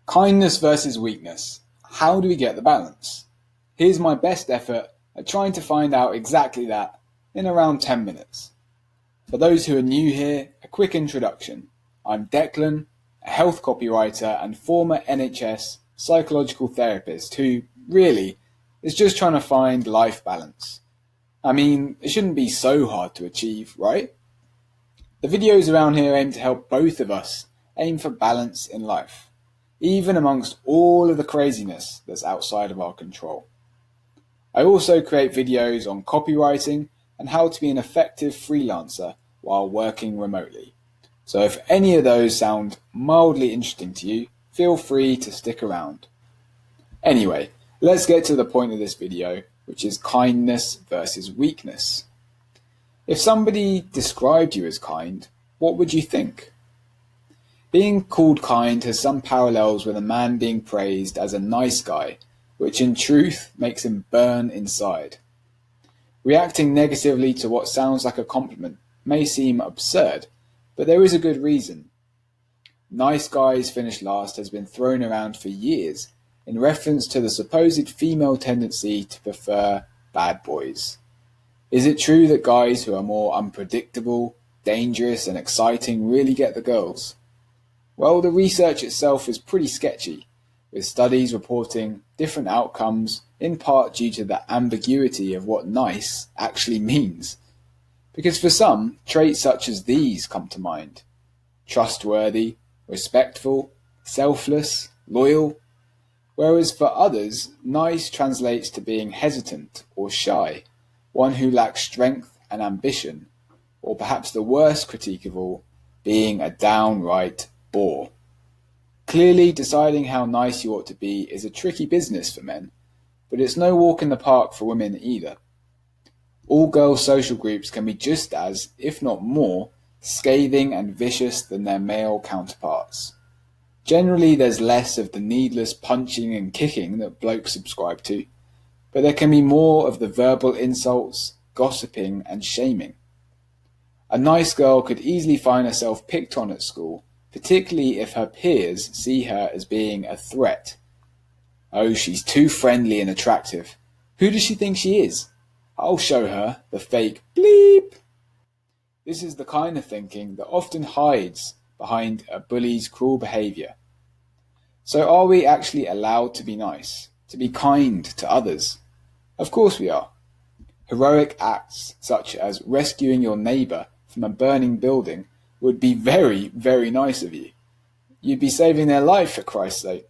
Kindness versus weakness. How do we get the balance? Here's my best effort at trying to find out exactly that in around 10 minutes. For those who are new here, a quick introduction. I'm Declan, a health copywriter and former NHS psychological therapist who, really, is just trying to find life balance. I mean, it shouldn't be so hard to achieve, right? The videos around here aim to help both of us aim for balance in life, even amongst all of the craziness that's outside of our control. I also create videos on copywriting and how to be an effective freelancer while working remotely. So if any of those sound mildly interesting to you, feel free to stick around. Anyway, let's get to the point of this video, which is kindness versus weakness. If somebody described you as kind, what would you think? Being called kind has some parallels with a man being praised as a nice guy, which in truth makes him burn inside. Reacting negatively to what sounds like a compliment may seem absurd, but there is a good reason. Nice guys finish last has been thrown around for years in reference to the supposed female tendency to prefer bad boys. Is it true that guys who are more unpredictable, dangerous, and exciting really get the girls? Well, the research itself is pretty sketchy, with studies reporting different outcomes, in part due to the ambiguity of what nice actually means. Because for some, traits such as these come to mind: trustworthy, respectful, selfless, loyal. Whereas for others, nice translates to being hesitant or shy, one who lacks strength and ambition, or perhaps the worst critique of all, being a downright bore. Clearly, deciding how nice you ought to be is a tricky business for men, but it's no walk in the park for women either. All girls' social groups can be just as, if not more, scathing and vicious than their male counterparts. Generally, there's less of the needless punching and kicking that blokes subscribe to, but there can be more of the verbal insults, gossiping, and shaming. A nice girl could easily find herself picked on at school, particularly if her peers see her as being a threat. Oh, she's too friendly and attractive. Who does she think she is? I'll show her the fake bleep. This is the kind of thinking that often hides behind a bully's cruel behaviour. So are we actually allowed to be nice, to be kind to others? Of course we are. Heroic acts such as rescuing your neighbour from a burning building would be very, very nice of you. You'd be saving their life, for Christ's sake.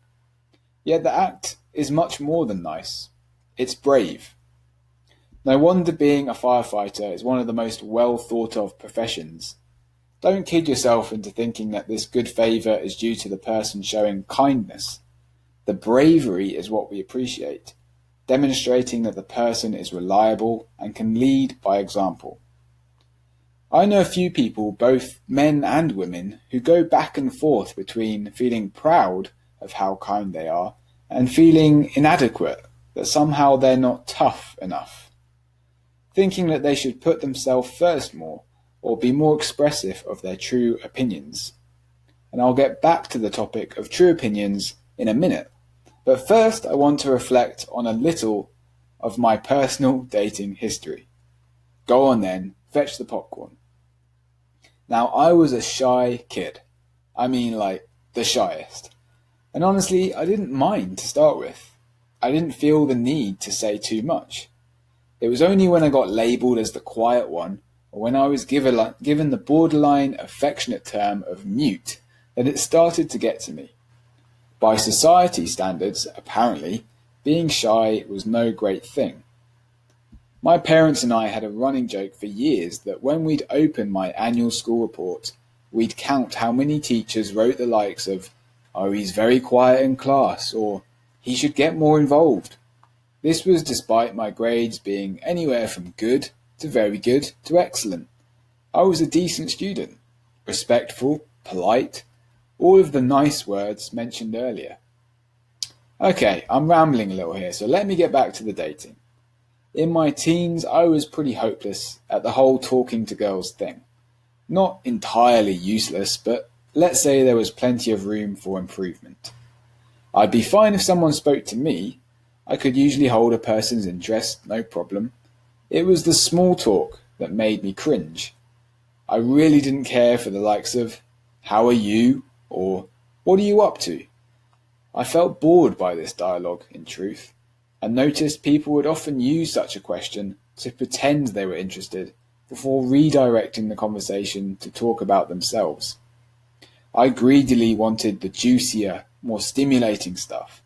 Yet the act is much more than nice. It's brave. No wonder being a firefighter is one of the most well thought of professions. Don't kid yourself into thinking that this good favour is due to the person showing kindness. The bravery is what we appreciate, demonstrating that the person is reliable and can lead by example. I know a few people, both men and women, who go back and forth between feeling proud of how kind they are and feeling inadequate, that somehow they're not tough enough, thinking that they should put themselves first more or be more expressive of their true opinions. And I'll get back to the topic of true opinions in a minute, but first I want to reflect on a little of my personal dating history. Go on then, fetch the popcorn. Now, I was a shy kid. I mean, like, the shyest. And honestly, I didn't mind to start with. I didn't feel the need to say too much. It was only when I got labelled as the quiet one, or when I was given the borderline affectionate term of mute, that it started to get to me. By society standards, apparently, being shy was no great thing. My parents and I had a running joke for years that when we'd open my annual school report, we'd count how many teachers wrote the likes of, "Oh, he's very quiet in class," or "he should get more involved." This was despite my grades being anywhere from good to very good to excellent. I was a decent student, respectful, polite, all of the nice words mentioned earlier. Okay, I'm rambling a little here, so let me get back to the dating. In my teens, I was pretty hopeless at the whole talking to girls thing. Not entirely useless, but let's say there was plenty of room for improvement. I'd be fine if someone spoke to me. I could usually hold a person's interest, no problem. It was the small talk that made me cringe. I really didn't care for the likes of, "How are you?" or "What are you up to?" I felt bored by this dialogue, in truth, and noticed people would often use such a question to pretend they were interested before redirecting the conversation to talk about themselves. I greedily wanted the juicier, more stimulating stuff,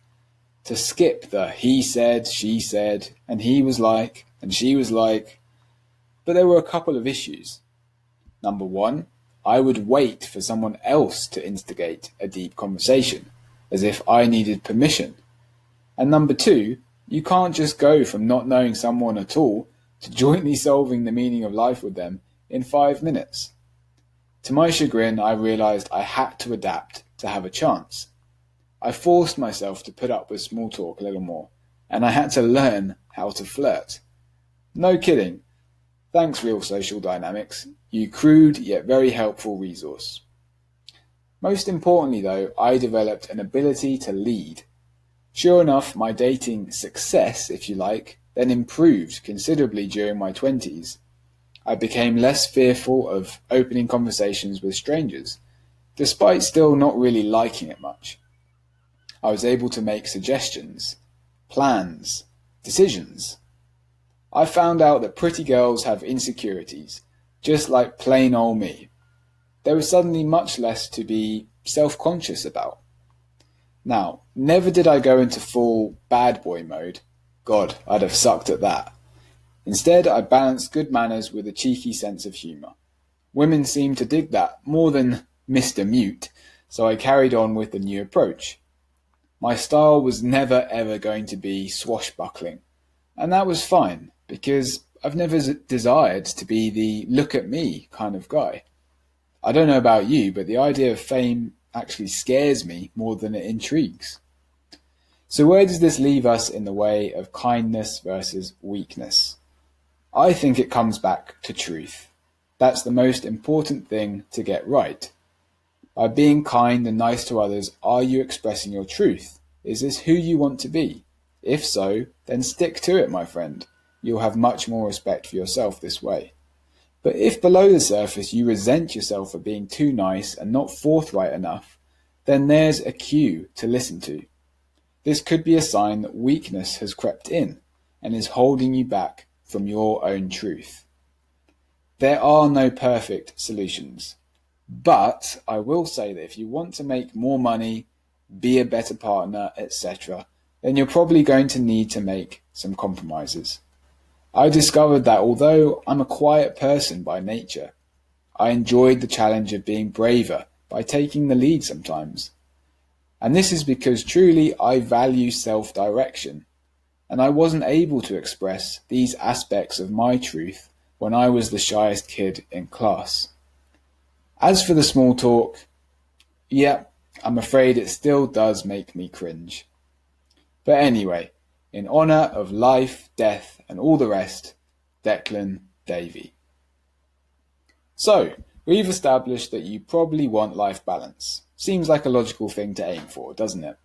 to skip the "he said, she said, and he was like, and she was like." But there were a couple of issues. Number one, I would wait for someone else to instigate a deep conversation, as if I needed permission. And number two, you can't just go from not knowing someone at all to jointly solving the meaning of life with them in 5 minutes. To my chagrin, I realized I had to adapt to have a chance. I forced myself to put up with small talk a little more, and I had to learn how to flirt. No kidding. Thanks, Real Social Dynamics, you crude yet very helpful resource. Most importantly though, I developed an ability to lead. Sure enough, my dating success, if you like, then improved considerably during my 20s. I became less fearful of opening conversations with strangers, despite still not really liking it much. I was able to make suggestions, plans, decisions. I found out that pretty girls have insecurities, just like plain old me. There was suddenly much less to be self-conscious about. Now, never did I go into full bad boy mode. God, I'd have sucked at that. Instead, I balanced good manners with a cheeky sense of humour. Women seemed to dig that more than Mr. Mute, so I carried on with the new approach. My style was never ever going to be swashbuckling, and that was fine, because I've never desired to be the "look at me" kind of guy. I don't know about you, but the idea of fame actually scares me more than it intrigues. So where does this leave us in the way of kindness versus weakness? I think it comes back to truth. That's the most important thing to get right. By being kind and nice to others, are you expressing your truth? Is this who you want to be? If so, then stick to it, my friend. You'll have much more respect for yourself this way. But if below the surface you resent yourself for being too nice and not forthright enough, then there's a cue to listen to. This could be a sign that weakness has crept in and is holding you back from your own truth. There are no perfect solutions, but I will say that if you want to make more money, be a better partner, etc., then you're probably going to need to make some compromises. I discovered that although I'm a quiet person by nature, I enjoyed the challenge of being braver by taking the lead sometimes. And this is because truly I value self-direction, and I wasn't able to express these aspects of my truth when I was the shyest kid in class. As for the small talk, yeah, I'm afraid it still does make me cringe. But anyway, in honour of life, death, and all the rest, Declan Davey. So, we've established that you probably want life balance. Seems like a logical thing to aim for, doesn't it?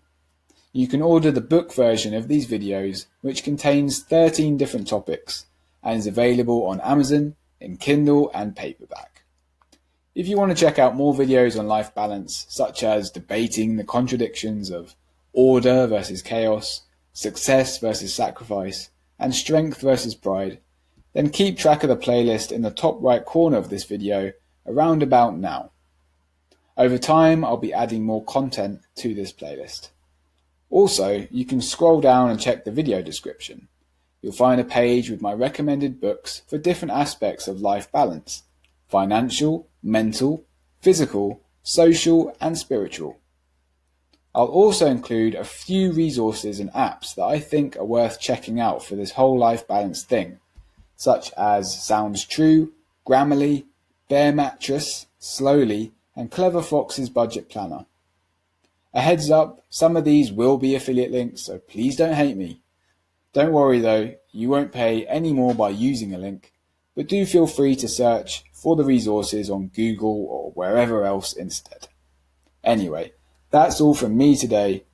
You can order the book version of these videos, which contains 13 different topics, and is available on Amazon in Kindle and paperback. If you want to check out more videos on life balance, such as debating the contradictions of order versus chaos, success versus sacrifice, and strength versus pride, then keep track of the playlist in the top right corner of this video around about now. Over time, I'll be adding more content to this playlist. Also, you can scroll down and check the video description. You'll find a page with my recommended books for different aspects of life balance: financial, mental, physical, social, and spiritual. I'll also include a few resources and apps that I think are worth checking out for this whole life balance thing, such as Sounds True, Grammarly, Bear Mattress, Slowly, and Clever Fox's Budget Planner. A heads up, some of these will be affiliate links, so please don't hate me. Don't worry though, you won't pay any more by using a link, but do feel free to search for the resources on Google or wherever else instead. Anyway, that's all from me today.